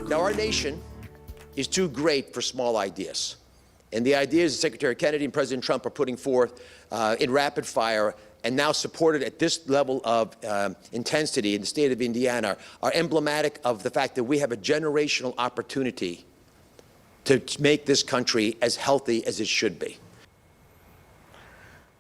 Now, our nation is too great for small ideas. And the ideas that Secretary Kennedy and President Trump are putting forth in rapid fire and now supported at this level of intensity in the state of Indiana are emblematic of the fact that we have a generational opportunity to make this country as healthy as it should be.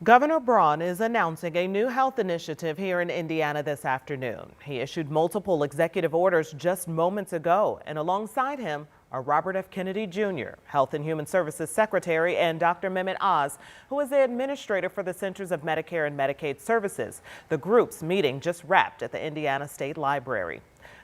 Governor Braun is announcing a new health initiative here in Indiana this afternoon. He issued multiple executive orders just moments ago, and alongside him are Robert F. Kennedy Jr., Health and Human Services Secretary, and Dr. Mehmet Oz, who is the administrator for the Centers of Medicare and Medicaid Services. The group's meeting just wrapped at the Indiana State Library.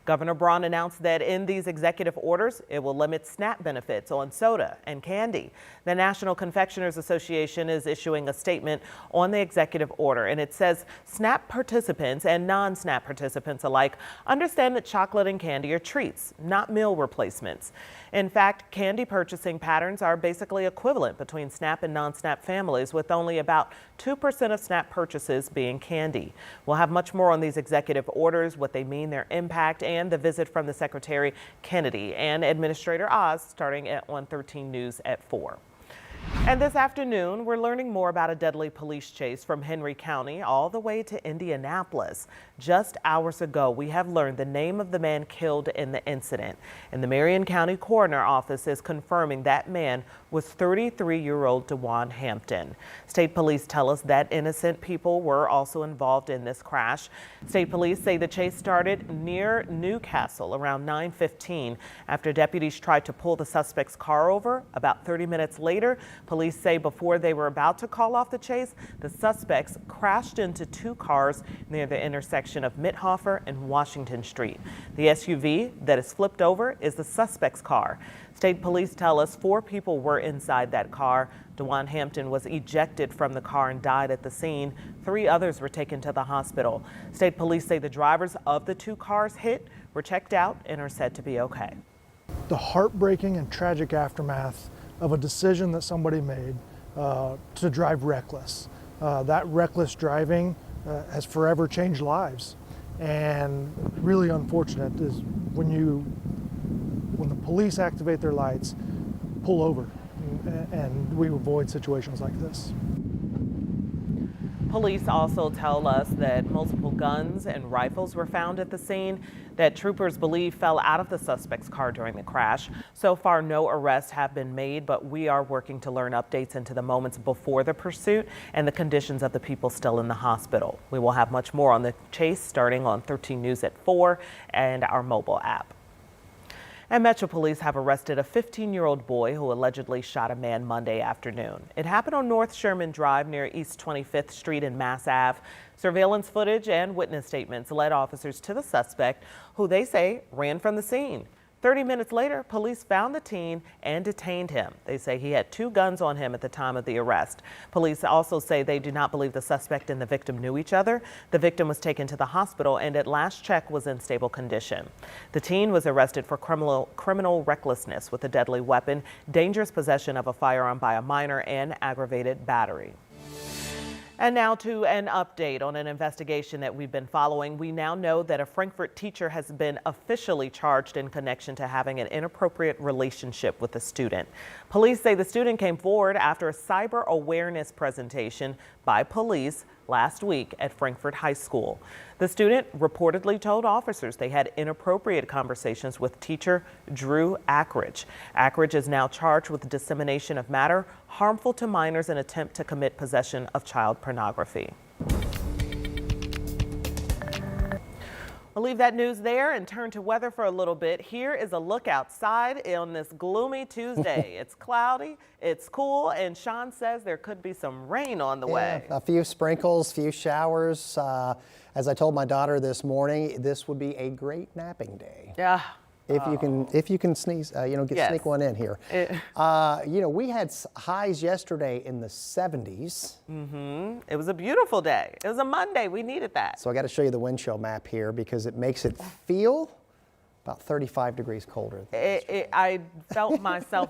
Governor Braun announced that in these executive orders, it will limit SNAP benefits on soda and candy. The National Confectioners Association is issuing a statement on the executive order, and it says SNAP participants and non-SNAP participants alike understand that chocolate and candy are treats, not meal replacements. In fact, candy purchasing patterns are basically equivalent between SNAP and non-SNAP families, with only about 2% of SNAP purchases being candy. We'll have much more on these executive orders, what they mean, their impact, and the visit from the Secretary Kennedy and Administrator Oz starting at 1:13 News at 4. And this afternoon, we're learning more about a deadly police chase from Henry County all the way to Indianapolis. Just hours ago, we have learned the name of the man killed in the incident, and the Marion County Coroner Office is confirming that man was 33-year-old Braun Hampton. State police tell us that innocent people were also involved in this crash. State police say the chase started near Newcastle around 9:15 after deputies tried to pull the suspect's car over. About 30 minutes later, police say before they were about to call off the chase, the suspects crashed into two cars near the intersection of Mithofer and Washington Street. The SUV that is flipped over is the suspect's car. State police tell us 4 people were inside that car. Braun Hampton was ejected from the car and died at the scene. 3 others were taken to the hospital. State police say the drivers of the 2 cars hit were checked out and are said to be okay. The heartbreaking and tragic aftermath of a decision that somebody made to drive reckless. That reckless driving has forever changed lives. And really unfortunate is when the police activate their lights, pull over, and we avoid situations like this. Police also tell us that multiple guns and rifles were found at the scene that troopers believe fell out of the suspect's car during the crash. So far, no arrests have been made, but we are working to learn updates into the moments before the pursuit and the conditions of the people still in the hospital. We will have much more on the chase starting on 13 News at 4 and our mobile app. And Metro Police have arrested a 15-year-old boy who allegedly shot a man Monday afternoon. It happened on North Sherman Drive near East 25th Street and Mass Ave. Surveillance footage and witness statements led officers to the suspect, who they say ran from the scene. 30 minutes later, police found the teen and detained him. They say he had 2 guns on him at the time of the arrest. Police also say they do not believe the suspect and the victim knew each other. The victim was taken to the hospital and at last check was in stable condition. The teen was arrested for criminal recklessness with a deadly weapon, dangerous possession of a firearm by a minor, and aggravated battery. And now to an update on an investigation that we've been following. We now know that a Frankfort teacher has been officially charged in connection to having an inappropriate relationship with a student. Police say the student came forward after a cyber awareness presentation by police last week at Frankfort High School. The student reportedly told officers they had inappropriate conversations with teacher Drew Ackridge. Ackridge is now charged with dissemination of matter harmful to minors and attempt to commit possession of child pornography. We'll leave that news there and turn to weather for a little bit. Here is a look outside on this gloomy Tuesday. It's cloudy, it's cool, and Sean says there could be some rain on the way. A few sprinkles, few showers. As I told my daughter this morning, this would be a great napping day. Yeah. If you can sneeze, sneak one in here. We had highs yesterday in the 70s. It was a beautiful day. It was a Monday. We needed that. So I got to show you the wind chill map here because it makes it feel about 35 degrees colder. I felt myself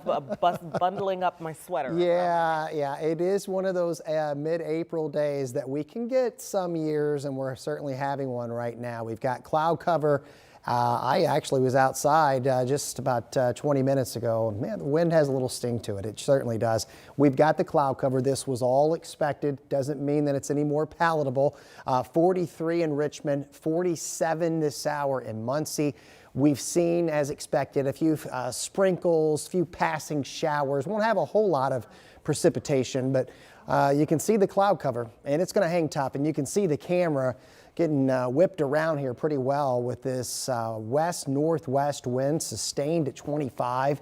bundling up my sweater. Yeah, it is one of those mid-April days that we can get some years, and we're certainly having one right now. We've got cloud cover I actually was outside just about 20 minutes ago. Man, the wind has a little sting to it. It certainly does. We've got the cloud cover. This was all expected. Doesn't mean that it's any more palatable. 43 in Richmond, 47 this hour in Muncie. We've seen, as expected, a few sprinkles, few passing showers. Won't have a whole lot of precipitation, but you can see the cloud cover, and it's going to hang tough. And you can see the camera getting whipped around here pretty well with this west-northwest wind sustained at 25.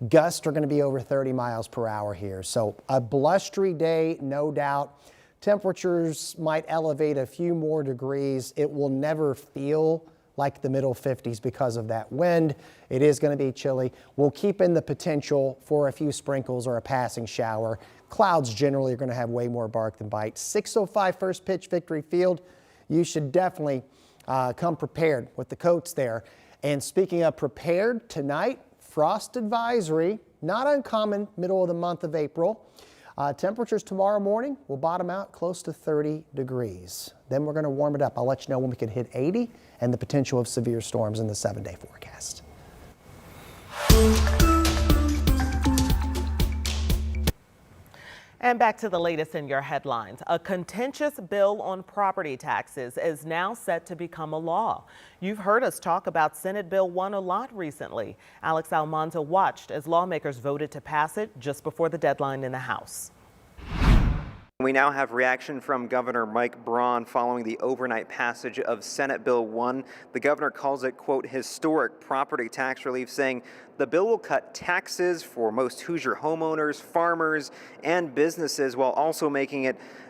Gusts are going to be over 30 miles per hour here. So a blustery day, no doubt. Temperatures might elevate a few more degrees. It will never feel like the middle 50s because of that wind. It is going to be chilly. We'll keep in the potential for a few sprinkles or a passing shower. Clouds generally are going to have way more bark than bite. 6:05 first pitch, Victory Field. You should definitely come prepared with the coats there. And speaking of prepared, tonight, frost advisory, not uncommon, middle of the month of April. Temperatures tomorrow morning will bottom out close to 30 degrees. Then we're going to warm it up. I'll let you know when we can hit 80 and the potential of severe storms in the 7-day forecast. And back to the latest in your headlines. A contentious bill on property taxes is now set to become a law. You've heard us talk about Senate Bill 1 a lot recently. Alex Almanza watched as lawmakers voted to pass it just before the deadline in the House. We now have reaction from Governor Mike Braun following the overnight passage of Senate Bill 1. The governor calls it, quote, historic property tax relief, saying the bill will cut taxes for most Hoosier homeowners, farmers, and businesses, while also making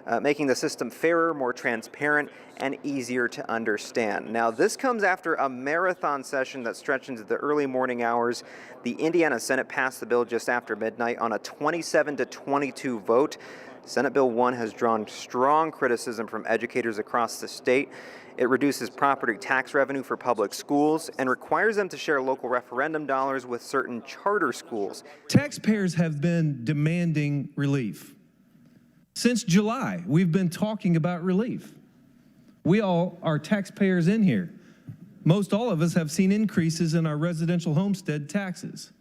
the system fairer, more transparent, and easier to understand. Now, this comes after a marathon session that stretched into the early morning hours. The Indiana Senate passed the bill just after midnight on a 27-22 vote. Senate Bill 1 has drawn strong criticism from educators across the state. It reduces property tax revenue for public schools and requires them to share local referendum dollars with certain charter schools. Taxpayers have been demanding relief. Since July, we've been talking about relief. We all are taxpayers in here. Most all of us have seen increases in our residential homestead taxes.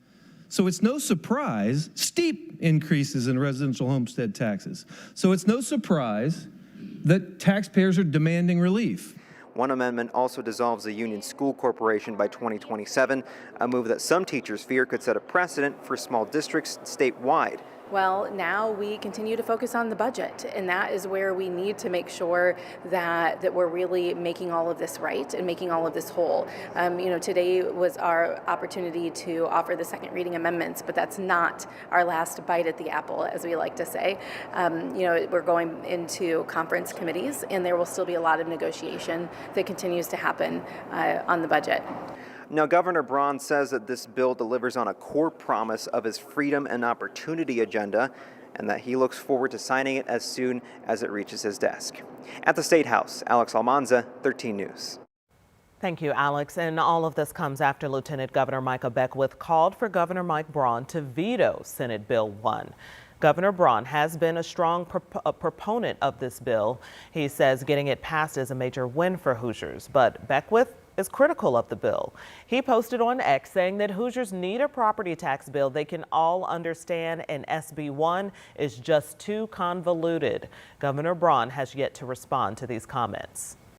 So it's no surprise, steep increases in residential homestead taxes. So it's no surprise that taxpayers are demanding relief. One amendment also dissolves the Union School Corporation by 2027, a move that some teachers fear could set a precedent for small districts statewide. Well, now we continue to focus on the budget, and that is where we need to make sure that we're really making all of this right and making all of this whole. Today was our opportunity to offer the second reading amendments, but that's not our last bite at the apple, as we like to say. We're going into conference committees, and there will still be a lot of negotiation that continues to happen on the budget. Now, Governor Braun says that this bill delivers on a core promise of his freedom and opportunity agenda, and that he looks forward to signing it as soon as it reaches his desk. At the State House, Alex Almanza, 13 News. Thank you, Alex. And all of this comes after Lieutenant Governor Micah Beckwith called for Governor Mike Braun to veto Senate Bill 1. Governor Braun has been a strong proponent of this bill. He says getting it passed is a major win for Hoosiers, but Beckwith is critical of the bill. He posted on X saying that Hoosiers need a property tax bill they can all understand, and SB 1 is just too convoluted. Governor Braun has yet to respond to these comments.